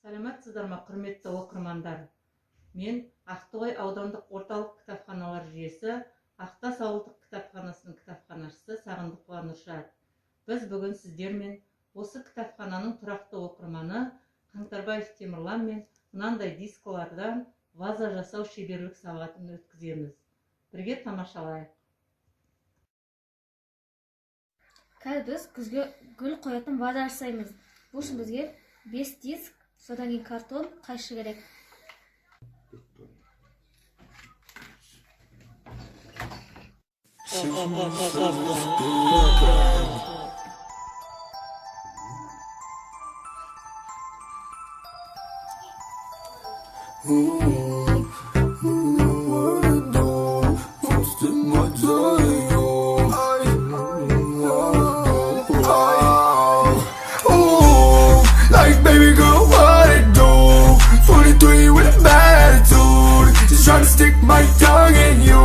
Сәлеметсіздер ме, құрметті оқырмандар? Мен Ақтоғай аудандық орталық кітапханалар жүйесі Ақтас ауылдық кітапханасының кітапханашысы Сағындықова Нұршат. Біз бүгін сіздермен осы кітапхананың тұрақты оқырманы Қаңтарбаев Темірлан мен мынандай дискілерден ваза жасау шеберлік сағатын өткіземіз. Бірге тамашалайық. Қазір біз күзге гүл қоятын ваза жасаймыз. Бұл үшін бізге 5 диск, содан кейін картон, қайшы керек. Baby girl, what it do? 23 with a bad attitude, just trying to stick my tongue in you.